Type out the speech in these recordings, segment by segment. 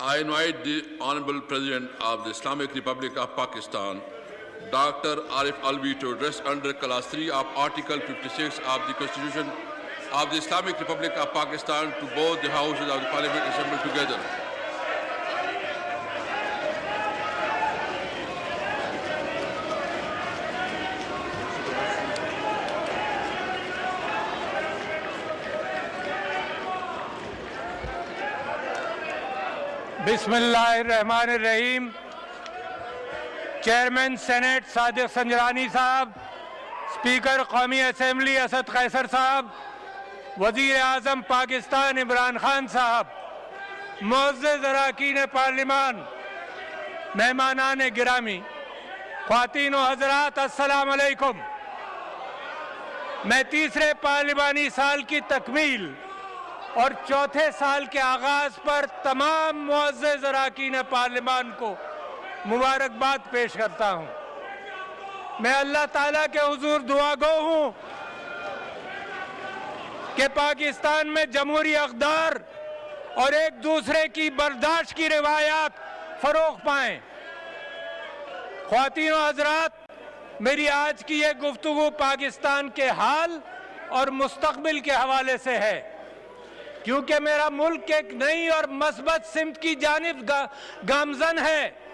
I invite the Honorable President of the Islamic Republic of Pakistan, Dr. Arif Alvi, to address under Clause 3 of Article 56 of the Constitution of the Islamic Republic of Pakistan to both the houses of the Parliament assembled together. बिस्मिल्लाहिर्रहमानिर्रहीम। Chairman senate Sadiq Sanjrani साहब, speaker कौमी assembly Asad Qaiser साहब, वजीर आज़म पाकिस्तान इमरान खान साहब, मुअज़्ज़ज़ अरकान parliament, मेहमानान गिरामी, ख्वातीन व हज़रात, अस्सलाम अलैकुम। मैं तीसरे पार्लिमानी साल की तकमील और चौथे साल के आगाज पर तमाम मुअज़्ज़ज़ अरकान पार्लिमान को मुबारकबाद पेश करता हूँ। मैं अल्लाह ताला के हुजूर दुआगो हूँ कि पाकिस्तान में जमहूरी अक़दार और एक दूसरे की बर्दाश्त की रिवायात फ़रोग़ पाएँ। ख्वातीन व हज़रात, मेरी आज की ये गुफ्तगू पाकिस्तान के हाल और मुस्तक़बिल के हवाले से है, क्योंकि मेरा मुल्क एक नई और मस्बत सिमत की जानिब गामज़न है।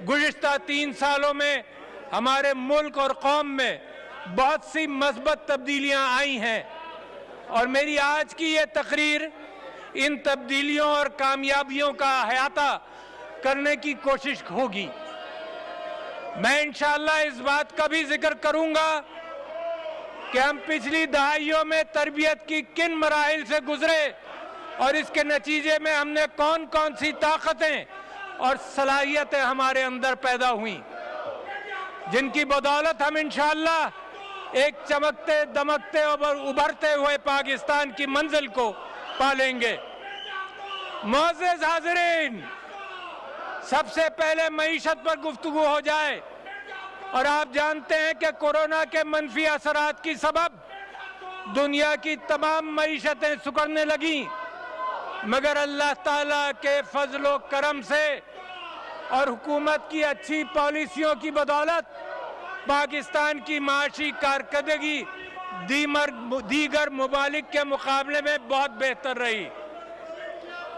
गुज़िश्ता 3 सालों में हमारे मुल्क और कौम में बहुत सी मस्बत तब्दीलियां आई हैं और मेरी आज की ये तकरीर इन तब्दीलियों और कामयाबियों का अहाता करने की कोशिश होगी। मैं इंशाअल्लाह इस बात का भी जिक्र करूंगा कि हम पिछली दहाइयों में तरबियत की किन मराहिल से गुजरे और इसके नतीजे में हमने कौन कौन सी ताकतें और सलाहियतें हमारे अंदर पैदा हुई, जिनकी बदौलत हम इंशाअल्लाह एक चमकते दमकते और उभरते हुए पाकिस्तान की मंजिल को पालेंगे। मुअज़्ज़ज़ हाज़िरीन, सबसे पहले मईशत पर गुफ्तगू हो जाए। और आप जानते हैं कि कोरोना के मनफी असरात की सबब दुनिया की तमाम मईशतें सुकड़ने लगी, मगर अल्लाह ताला के फजलो करम से और हुकूमत की अच्छी पॉलिसियों की बदौलत पाकिस्तान की माशी कारकर्दगी दीगर मुमालिक के मुकाबले में बहुत बेहतर रही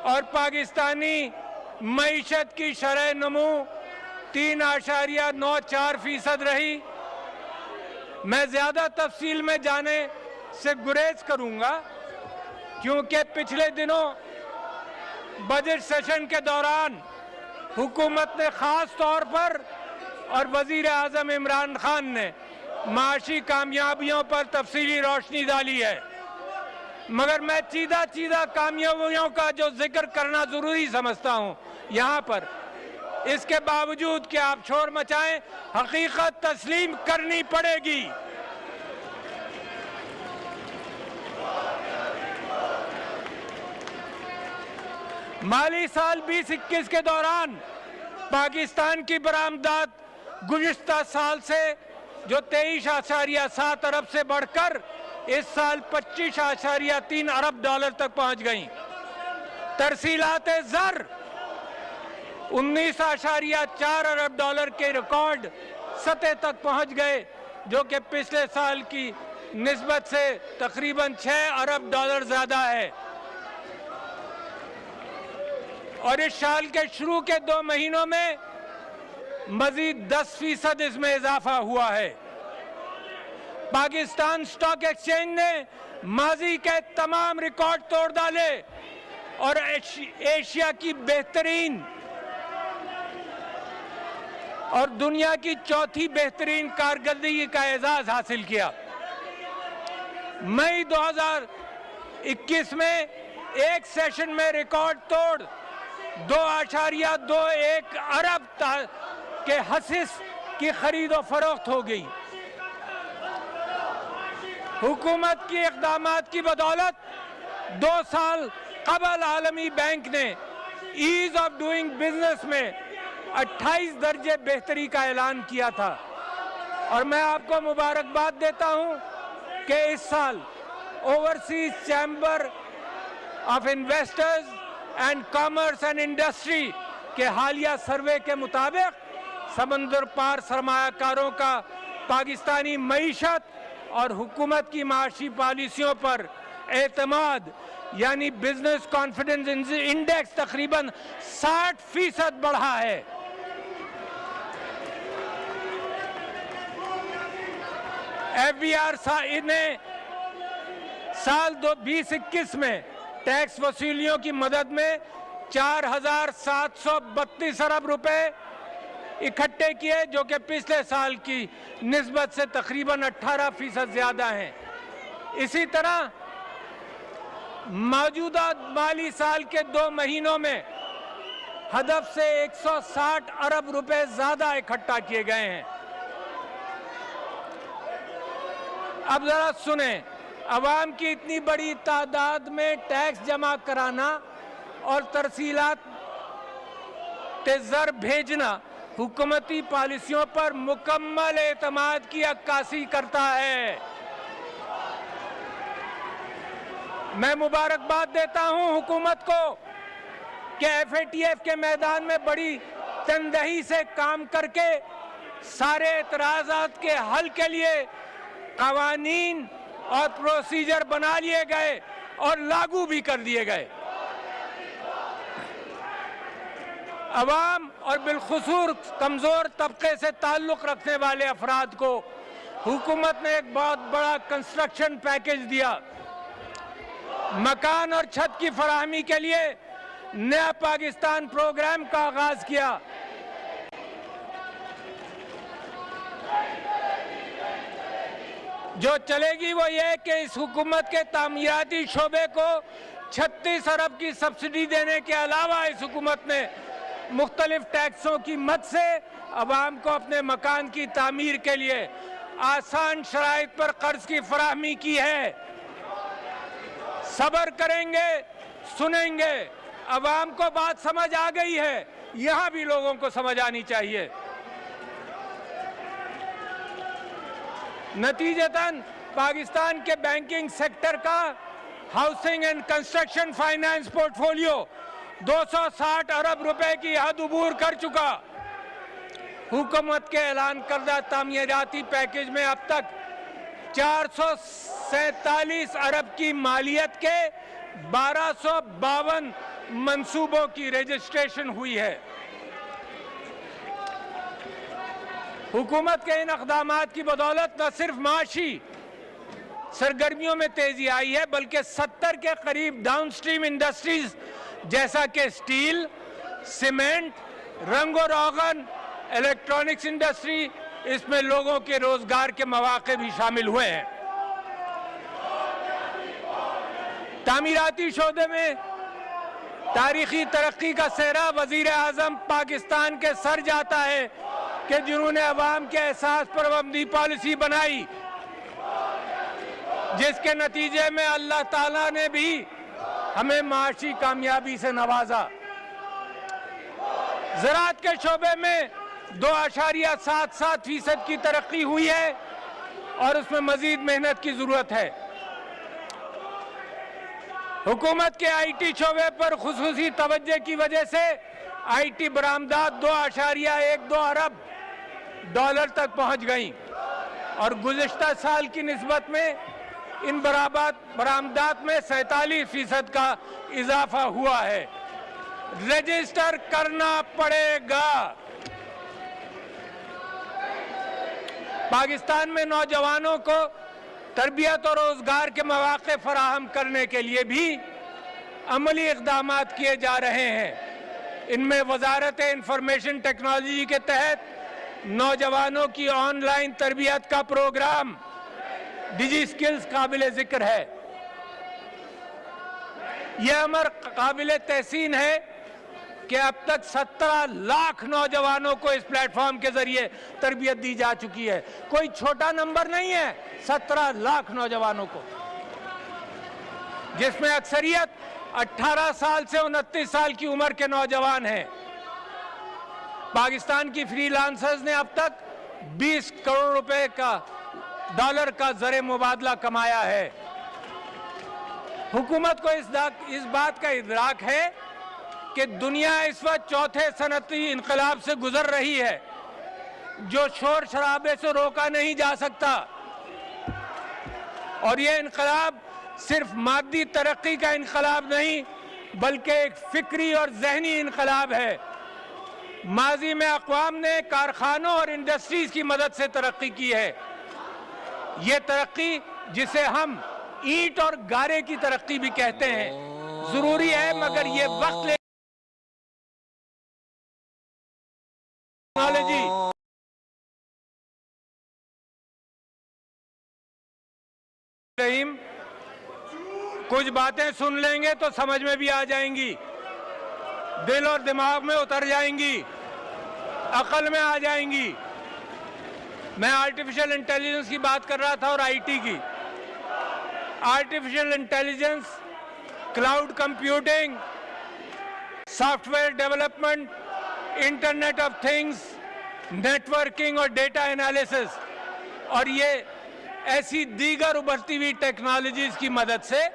और पाकिस्तानी मईशत की शरह नमू 3.94% रही। मैं ज़्यादा तफसील में जाने से गुरेज करूंगा, क्योंकि पिछले दिनों बजट सेशन के दौरान हुकूमत ने ख़ास तौर पर और वज़ीर आज़म इमरान खान ने माशी कामयाबियों पर तफसीली रोशनी डाली है, मगर मैं चीदा कामयाबियों का जो जिक्र करना ज़रूरी समझता हूँ यहाँ पर, इसके बावजूद कि आप शोर मचाएं, हकीकत तस्लीम करनी पड़ेगी। माली साल 2021 के दौरान पाकिस्तान की बरामदात गुज़िश्ता साल से जो 23.7 अरब से बढ़कर इस साल 25.3 अरब डॉलर तक पहुंच गई। तरसीलात ज़र 19.4 अरब डॉलर के रिकॉर्ड सतह तक पहुंच गए, जो कि पिछले साल की निस्बत से तकरीबन 6 अरब डॉलर ज़्यादा है। और इस साल के शुरू के 2 महीनों में मजीद 10% इसमें इजाफा हुआ है। पाकिस्तान स्टॉक एक्सचेंज ने माजी के तमाम रिकॉर्ड तोड़ डाले और एशिया की बेहतरीन और दुनिया की चौथी बेहतरीन कारकर्दगी का एजाज हासिल किया। मई 2021 में एक सेशन में रिकॉर्ड तोड़ 2.21 अरब के हसीस की खरीद और फरोख्त हो गई। हुकूमत की इक़दामात की बदौलत 2 साल कबल आलमी बैंक ने ईज ऑफ डूइंग बिजनेस में 28 दर्जे बेहतरी का ऐलान किया था और मैं आपको मुबारकबाद देता हूं कि इस साल overseas chamber of investors and commerce and industry के हालिया सर्वे के मुताबिक समंदर पार सरमायाकारों का पाकिस्तानी मईशत और हुकूमत की माशी पॉलिसियों पर एतमाद यानी बिजनेस कॉन्फिडेंस इंडेक्स तकरीबन 60% बढ़ा है। FBR ने साल 2021 में टैक्स वसूलियों की मदद में 4,732 अरब रुपए इकट्ठे किए, जो कि पिछले साल की निस्बत से तकरीबन 18% ज्यादा हैं। इसी तरह मौजूदा माली साल के 2 महीनों में हदफ से 160 अरब रुपए ज्यादा इकट्ठा किए गए हैं। अब जरा सुने, अवाम की इतनी बड़ी तादाद में टैक्स जमा कराना और तरसीलात ज़र भेजना हुकूमती पॉलिसियों पर मुकम्मल एतमाद की अक्कासी करता है। मैं मुबारकबाद देता हूं हुकूमत को कि FATF के मैदान में बड़ी तनदही से काम करके सारे एतराज़ात के हल के लिए कवानीन और प्रोसीजर बना लिए गए और लागू भी कर दिए गए। अवाम और बिलखुसूस कमज़ोर तबके से ताल्लुक़ रखने वाले अफराद को हुकूमत ने एक बहुत बड़ा कंस्ट्रक्शन पैकेज दिया। मकान और छत की फराहमी के लिए नया पाकिस्तान प्रोग्राम का आगाज किया। जो चलेगी वो ये कि इस हुकूमत के तामीराती शोबे को 36 अरब की सब्सिडी देने के अलावा इस हुकूमत ने मुख्तलिफ टैक्सों की मद से अवाम को अपने मकान की तामीर के लिए आसान शराइत पर कर्ज की फराहमी की है। सब्र करेंगे, सुनेंगे। अवाम को बात समझ आ गई है, यहां भी लोगों को समझ आनी चाहिए। नतीजतन पाकिस्तान के बैंकिंग सेक्टर का housing and construction finance portfolio 260 अरब रुपए की हद उबूर कर चुका। हुकूमत के ऐलान करदा तामीराती पैकेज में अब तक 447 अरब की मालियत के 1252 मंसूबों की रजिस्ट्रेशन हुई है। हुकूमत के इन इक़दामात की बदौलत न सिर्फ माशी सरगर्मियों में तेजी आई है, बल्कि 70 के करीब डाउनस्ट्रीम इंडस्ट्रीज जैसा कि स्टील, सीमेंट, रंगो रोगन, इलेक्ट्रॉनिक्स इंडस्ट्री, इसमें लोगों के रोजगार के मौके भी शामिल हुए हैं। तामीराती शोबे में तारीखी तरक्की का सेहरा वजीर आजम पाकिस्तान के सर जाता है कि जिन्होंने अवाम के एहसास पर मबनी पॉलिसी बनाई, जिसके नतीजे में अल्लाह ताला ने भी हमें माशी कामयाबी से नवाजा। ज़राअत के शोबे में 2.77% की तरक्की हुई है और उसमें मजीद मेहनत की जरूरत है। हुकूमत के IT शोबे पर खुसूसी तवज्जो की वजह से IT बरामदात 2.12 अरब डॉलर तक पहुंच गई और गुज़िश्ता साल की निस्बत में इन बरामदात में 47% का इजाफा हुआ है। रजिस्टर करना पड़ेगा। पाकिस्तान में नौजवानों को तरबियत और रोजगार के मौके फराहम करने के लिए भी अमली इक़दामात किए जा रहे हैं। इनमें वजारत इंफॉर्मेशन टेक्नोलॉजी के तहत नौजवानों की ऑनलाइन तरबियत का प्रोग्राम डिजी स्किल्स काबिल जिक्र है। यह अमर काबिल तहसीन है कि अब तक 17 लाख नौजवानों को इस प्लेटफॉर्म के जरिए तरबियत दी जा चुकी है। कोई छोटा नंबर नहीं है, 17 लाख नौजवानों को, जिसमें अक्सरियत 18 साल से 29 साल की उम्र के नौजवान हैं। पाकिस्तान की फ्रीलांसर्स ने अब तक 20 करोड़ रुपए का डॉलर का ज़र मुबादला कमाया है। हुकूमत को इस बात का इदराक है कि दुनिया इस वक्त चौथे सनअती इनकलाब से गुजर रही है, जो शोर शराबे से रोका नहीं जा सकता। और ये इनकलाब सिर्फ मादी तरक्की का इनकलाब नहीं, बल्कि एक फिक्री और जहनी इनकलाब है। माजी में अक़वाम ने कारखानों और इंडस्ट्रीज की मदद से तरक्की की है। ये तरक्की जिसे हम ईंट और गारे की तरक्की भी कहते हैं, जरूरी है, मगर ये वक्त ले टेक्नोलॉजी कुछ बातें सुन लेंगे तो समझ में भी आ जाएंगी, दिल और दिमाग में उतर जाएंगी, अकल में आ जाएंगी। मैं आर्टिफिशियल इंटेलिजेंस की बात कर रहा था और आईटी की। Artificial intelligence, cloud computing, software development, internet of things, networking और डेटा एनालिसिस, और ये ऐसी दीगर उभरती हुई टेक्नोलॉजीज की मदद से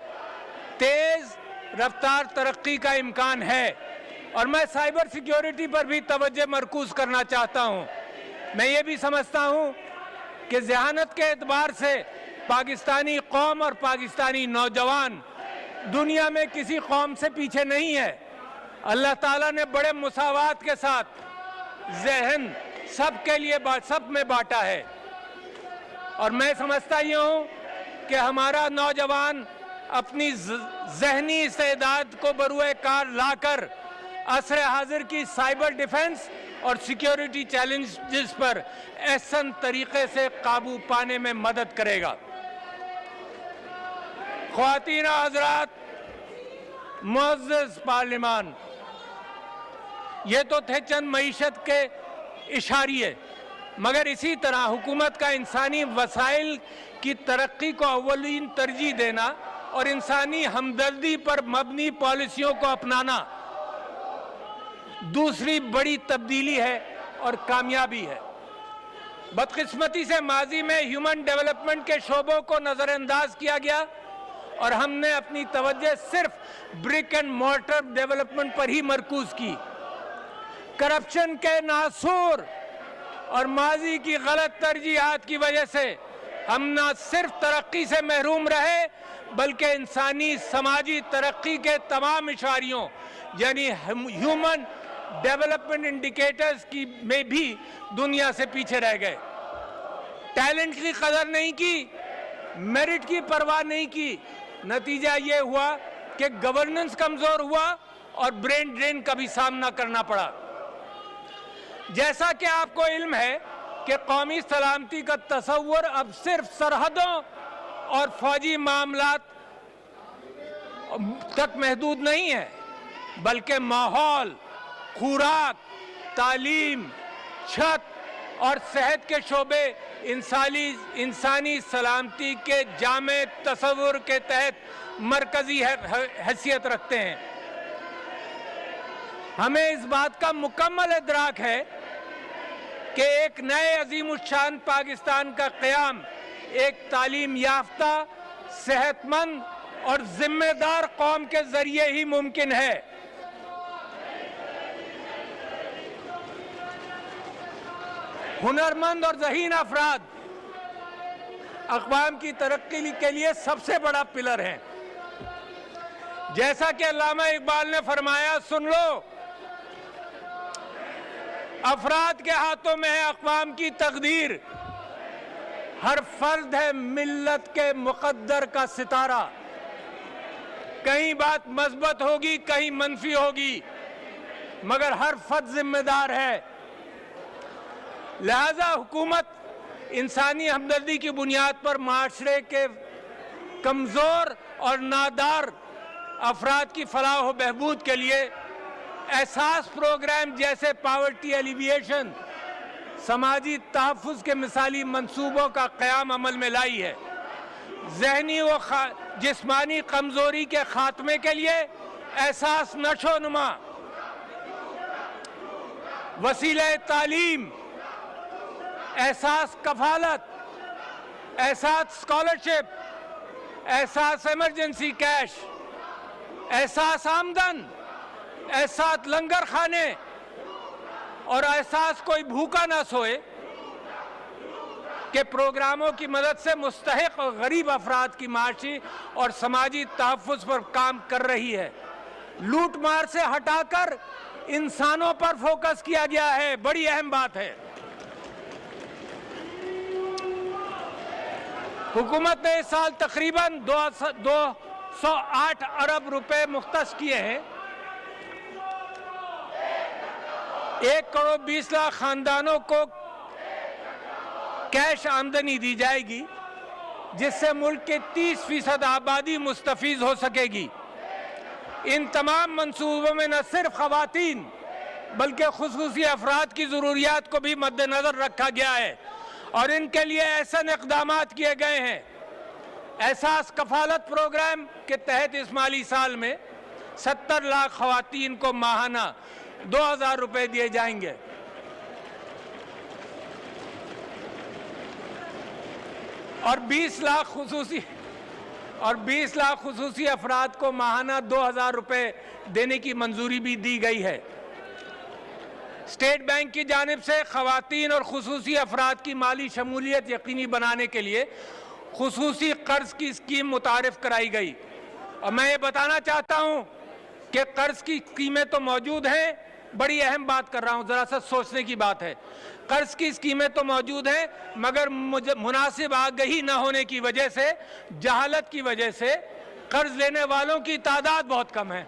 तेज रफ्तार तरक्की का इम्कान है। और मैं साइबर सिक्योरिटी पर भी तवज्जो मरकूज करना चाहता हूं। मैं ये भी समझता हूं कि ज़हानत के एतबार से पाकिस्तानी कौम और पाकिस्तानी नौजवान दुनिया में किसी कौम से पीछे नहीं है। अल्लाह ताला ने बड़े मुसावात के साथ जहन सबके लिए सब में बांटा है। और मैं समझता ये हूँ कि हमारा नौजवान अपनी जहनी इस्तेदाद को बरूए कार लाकर असर हाजिर की साइबर डिफेंस और सिक्योरिटी चैलेंजेस पर ऐसन तरीके से काबू पाने में मदद करेगा। ख्वातीन हज़रात, मुअज़्ज़ज़ पार्लिमान, ये तो थे चंद मईशत के इशारिये, मगर इसी तरह हुकूमत का इंसानी वसाइल की तरक्की को अव्वलीन तरजीह देना और इंसानी हमदर्दी पर मबनी पॉलिसियों को अपनाना दूसरी बड़ी तब्दीली है और कामयाबी है। बदकिस्मती से माजी में ह्यूमन डेवलपमेंट के शोबों को नज़रअंदाज किया गया और हमने अपनी तवज्जो सिर्फ ब्रिक एंड मोर्टर डेवलपमेंट पर ही मरकूज की। करप्शन के नासूर और माजी की गलत तरजीहात की वजह से हम न सिर्फ तरक्की से महरूम रहे, बल्कि इंसानी समाजी तरक्की के तमाम इशारियों यानी ह्यूमन डेवलपमेंट इंडिकेटर्स की में भी दुनिया से पीछे रह गए। टैलेंट की कदर नहीं की, मेरिट की परवाह नहीं की। नतीजा ये हुआ कि गवर्नेंस कमजोर हुआ और ब्रेन ड्रेन का भी सामना करना पड़ा। जैसा कि आपको इल्म है कि कौमी सलामती का तस्वुर अब सिर्फ सरहदों और फौजी मामलात तक महदूद नहीं है, बल्कि माहौल, खुराक, तालीम, छत और सेहत के शोबे इंसानी सलामती के जामे तस्वुर के तहत मरकजी हैसियत रखते हैं। हमें इस बात का मुकम्मल इदराक है कि एक नए अजीमुशान पाकिस्तान का क़याम एक तालीम याफ्ता, सेहतमंद और जिम्मेदार कौम के जरिए ही मुमकिन है। हुनरमंद और ज़हीन अफराद अक़वाम की तरक्की के लिए सबसे बड़ा पिलर हैं। जैसा कि अल्लामा इकबाल ने फरमाया, सुन लो, अफराद के हाथों में है अक़वाम की तकदीर, हर फर्द है मिल्लत के मुक़द्दर का सितारा। कहीं बात मस्बत होगी, कहीं मनफी होगी, मगर हर फर्द जिम्मेदार है। लिहाजा हुकूमत इंसानी हमदर्दी की बुनियाद पर माशरे के कमज़ोर और नादार अफराद की फलाह व बहबूद के लिए एहसास प्रोग्राम जैसे पावर्टी एलिविएशन, समाजी तहफ़्फ़ुज़ के मिसाली मंसूबों का क़याम अमल में लाई है। ज़हनी व जिस्मानी कमज़ोरी के ख़ात्मे के लिए एहसास नशोनुमा, वसीले तालीम, एहसास कफालत, एहसास स्कॉलरशिप, एहसास इमरजेंसी कैश, एहसास आमदन, एहसास लंगर खाने और एहसास कोई भूखा ना सोए के प्रोग्रामों की मदद से मुस्तहिक और गरीब अफराद की माशी और समाजी तहफ़्फ़ुज़ पर काम कर रही है। लूट मार से हटाकर इंसानों पर फोकस किया गया है, बड़ी अहम बात है। हुकूमत ने इस साल तकरीबन 208 अरब रुपए मुख्तस किए हैं। 1 करोड़ 20 लाख खानदानों को कैश आमदनी दी जाएगी, जिससे मुल्क के 30% आबादी मुस्तफीज हो सकेगी। इन तमाम मंसूबों में न सिर्फ खवातीन बल्कि खुसूसी अफराद की ज़रूरियात को भी मद्देनज़र रखा गया है और इनके लिए ऐसे इक़दामात किए गए हैं। एहसास कफालत प्रोग्राम के तहत इस माली साल में 70 लाख खवातीन को माहाना 2000 रुपये दिए जाएंगे। और 20 लाख खुसूसी अफराद को माहाना 2000 रुपये देने की मंजूरी भी दी गई है। स्टेट बैंक की जानिब से खवातीन और खुसूसी अफराद की माली शमूलियत यकीनी बनाने के लिए खुसूसी कर्ज की स्कीम मुतारिफ कराई गई। और मैं ये बताना चाहता हूँ कि कर्ज की स्कीमें तो मौजूद हैं, बड़ी अहम बात कर रहा हूँ, ज़रा सा सोचने की बात है। कर्ज की स्कीमें तो मौजूद हैं, मगर मुनासिब आगाही न होने की वजह से, जहालत की वजह से कर्ज लेने वालों की तादाद बहुत कम है।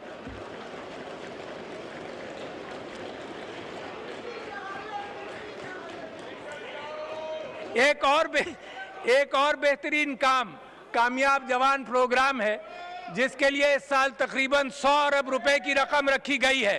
एक और बेहतरीन काम कामयाब जवान प्रोग्राम है, जिसके लिए इस साल तकरीबन 100 अरब रुपए की रकम रखी गई है।